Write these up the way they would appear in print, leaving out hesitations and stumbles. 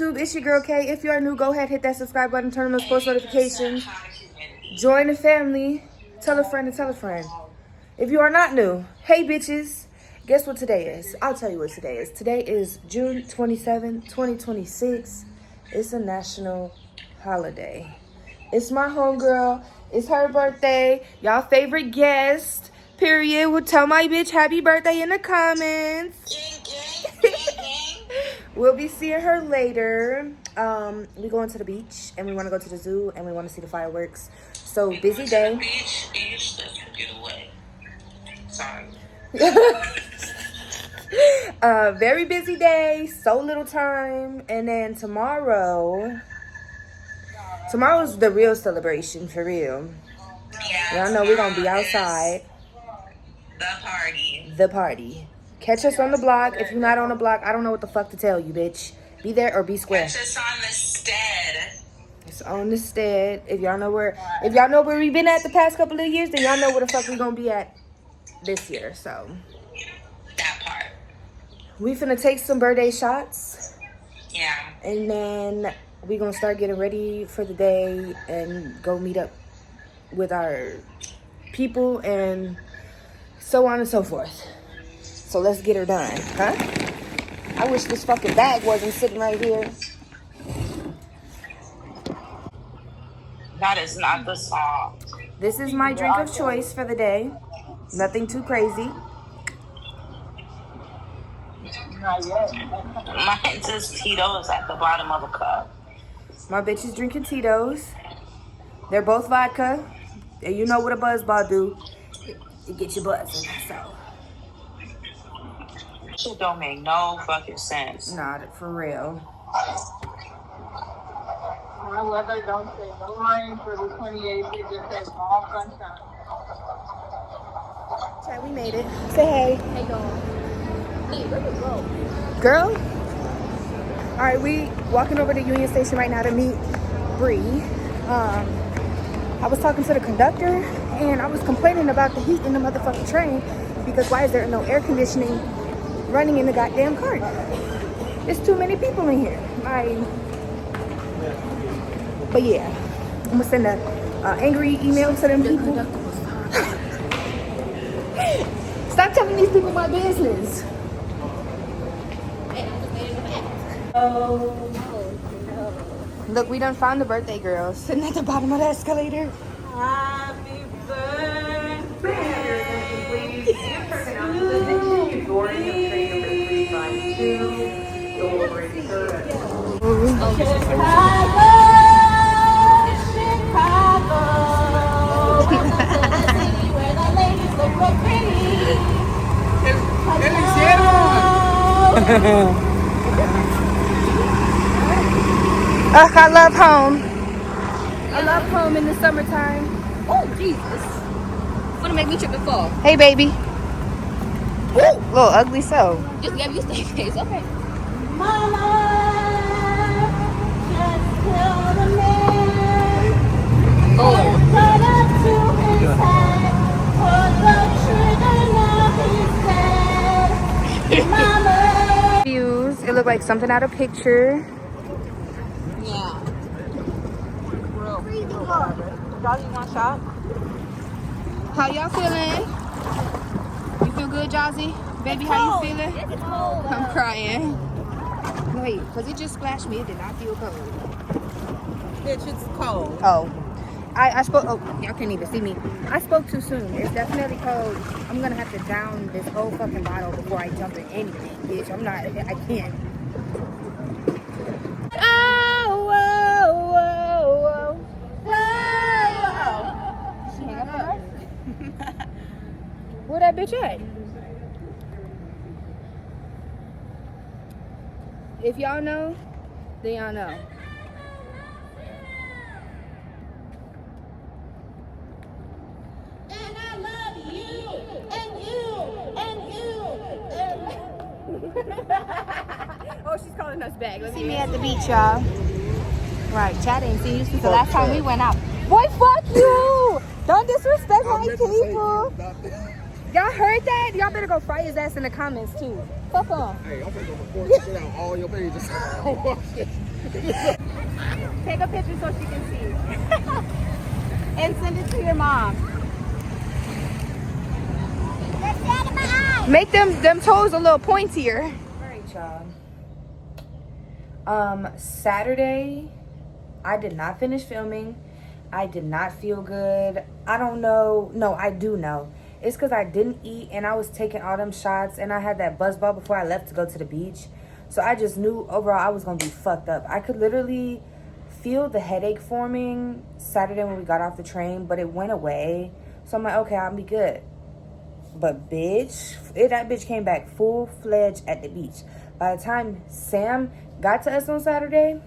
YouTube? It's your girl Kay. If you are new, go ahead, hit that subscribe button, turn on those post notifications. Join the family. Tell a friend and tell a friend. If you are not new, hey bitches. Guess what today is? I'll tell you what today is. Today is June 27, 2026. It's a national holiday. It's my homegirl. It's her birthday. Y'all favorite guest. Period. Will tell my bitch happy birthday in the comments. We'll be seeing her later. We going to the beach and we want to go to the zoo and we want to see the fireworks. So busy day. Beach, let's get away. Sorry. Very busy day. So little time. And then tomorrow's the real celebration for real. Yeah. Y'all know we're gonna be outside. The party. Catch us on the block. If you're not on the block, I don't know what the fuck to tell you, bitch. Be there or be square. Catch us on the stead. It's on the stead. If y'all know where we've been at the past couple of years, then y'all know where the fuck we gonna be at this year. So That part. we finna take some birthday shots. Yeah. And then we gonna start getting ready for the day and go meet up with our people and so on and so forth. So let's get her done, huh? I wish this fucking bag wasn't sitting right here. That is not the song. This is my drink of choice for the day. Nothing too crazy. Mine says Tito's at the bottom of a cup. My bitch is drinking Tito's. They're both vodka. And you know what a buzzball do. It get you buzzing, so. Shit don't make no fucking sense. Nah, for real. My weather don't say no rain for the 28th. It just says all sunshine. Okay, we made it. Say hey. Hey, girl. Hey, where we go? Girl? Alright, we walking over to Union Station right now to meet Bree. I was talking to the conductor and I was complaining about the heat in the motherfucking train because why is there no air conditioning running in the goddamn cart? There's too many people in here. But yeah, I'm gonna send an angry email to them people. Stop telling these people my business. Oh. Look, we done found the birthday girl sitting at the bottom of the escalator. Happy birthday I love home. I love home in the summertime. Oh, Jesus. Gonna make me trip and fall. Hey, baby. Ooh, little ugly so. Just get used to your face. Okay. Mama, just kill the man. Oh. Put up to his head. Put the trigger, now he's dead. Mama. Views. It looked like something out of picture. Yeah. Y'all, you want shot? How y'all feeling? You feel good, Jazzy? Baby, how you feeling? It's cold. I'm crying. Wait, because it just splashed me. It did not feel cold. Bitch, it's cold. Oh. I spoke. Oh, y'all can't even see me. I spoke too soon. It's definitely cold. I'm going to have to down this whole fucking bottle before I jump in anything, bitch. I'm not. I can't. Oh, whoa, whoa, whoa. She hang up on her? Where that bitch at? If y'all know, then y'all know. And I love you, and you, and you, and Oh, she's calling us back. See me at the beach, y'all. Right, Chad ain't seen you since the last time we went out. Boy, fuck you! Don't disrespect my people. Y'all heard that? Y'all better go fry his ass in the comments too. Fuck on. Hey, I'm gonna record this shit out all your pages. Take a picture so she can see. And send it to your mom. Make them toes a little pointier. Alright, y'all. Saturday, I did not finish filming. I did not feel good. I don't know. No, I do know. It's because I didn't eat and I was taking all them shots and I had that buzz ball before I left to go to the beach. So I just knew overall I was going to be fucked up. I could literally feel the headache forming Saturday when we got off the train, but it went away. So I'm like, okay, I'll be good. But bitch, that bitch came back full-fledged at the beach. By the time Sam got to us on Saturday,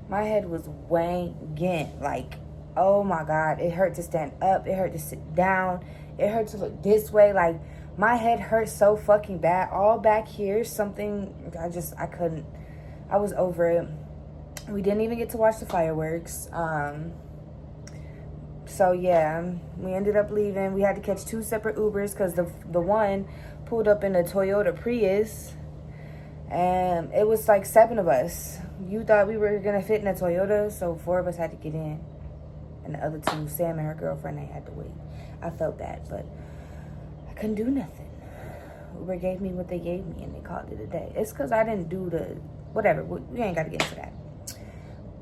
my head was wanging. Like, oh my God, it hurt to stand up. It hurt to sit down. It hurt to look this way. Like, my head hurt so fucking bad. All back here, something, I couldn't. I was over it. We didn't even get to watch the fireworks. So yeah, we ended up leaving. We had to catch 2 separate Ubers because the one pulled up in a Toyota Prius. And it was like 7 of us. You thought we were going to fit in a Toyota, so 4 of us had to get in. And the other 2, Sam and her girlfriend, they had to wait. I felt bad, but I couldn't do nothing. Uber gave me what they gave me, and they called it a day. It's because I didn't do the... Whatever, we ain't got to get into that.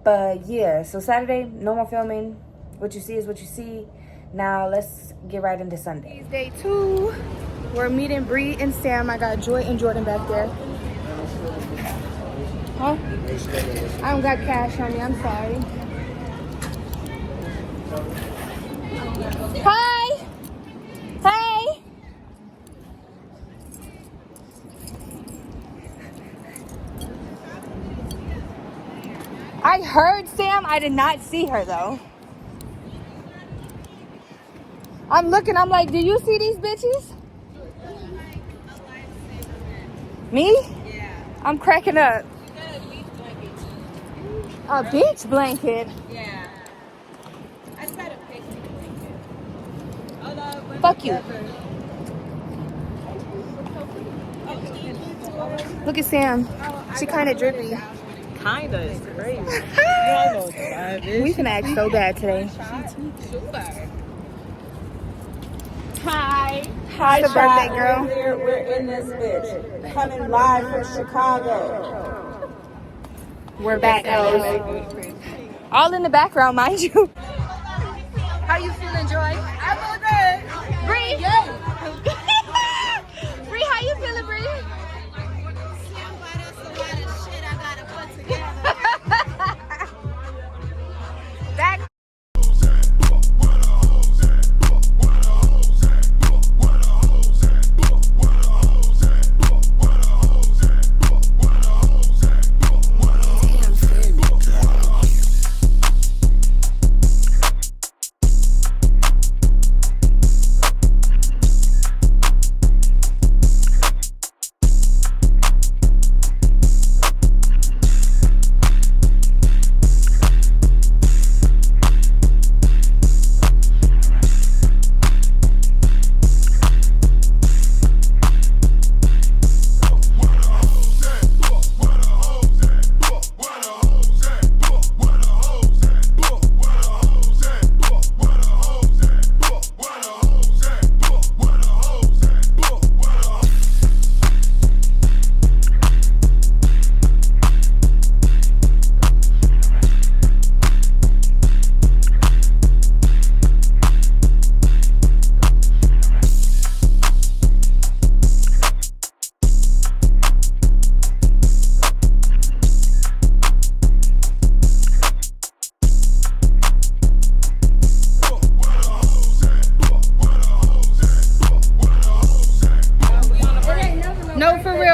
But yeah, so Saturday, no more filming. What you see is what you see. Now, let's get right into Sunday. It's day 2. We're meeting Bree and Sam. I got Joy and Jordan back there. Huh? I don't got cash, honey. I'm sorry. Hi! Hey! I heard Sam. I did not see her, though. I'm looking. I'm like, do you see these bitches? Me? Yeah. I'm cracking up. You got a beach blanket. A beach blanket? Yeah. I tried a picnic blanket. Although, Fuck you. Look at Sam. She kind of drippy. Kinda is crazy. We finna act so bad today. Hi. Hi, It's a birthday girl. We're in this bitch. Coming live from Chicago. We're back, guys. All in the background, mind you. How you feeling, Joy? I feel good. Bree? Bree, how you feeling, Bree? Back.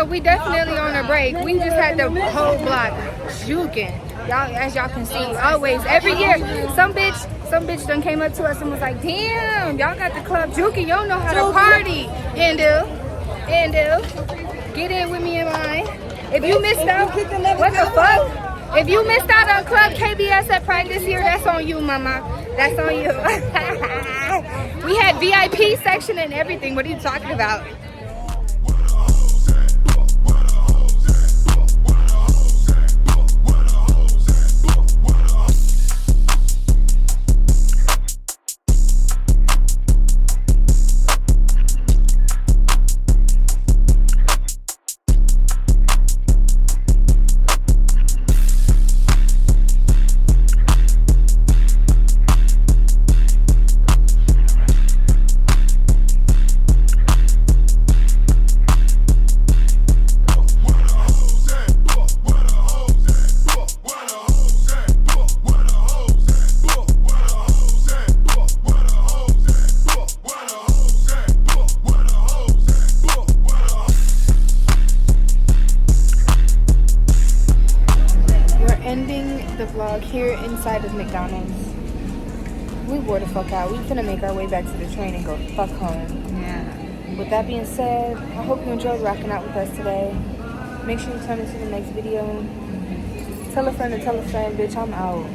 We definitely on a break. We just had the whole block juking. Y'all, as y'all can see, always, every year, some bitch done came up to us and was like, damn, y'all got the club juking. You don't know how to party. And get in with me and mine. If you missed out, what the fuck? If you missed out on Club KBS at Pride this year, that's on you, mama. That's on you. We had VIP section and everything. What are you talking about? here inside of McDonald's. We wore the fuck out. We finna make our way back to the train and go the fuck home. Yeah. With that being said, I hope you enjoyed rocking out with us today. Make sure you turn into the next video. Tell a friend to tell a friend, bitch, I'm out.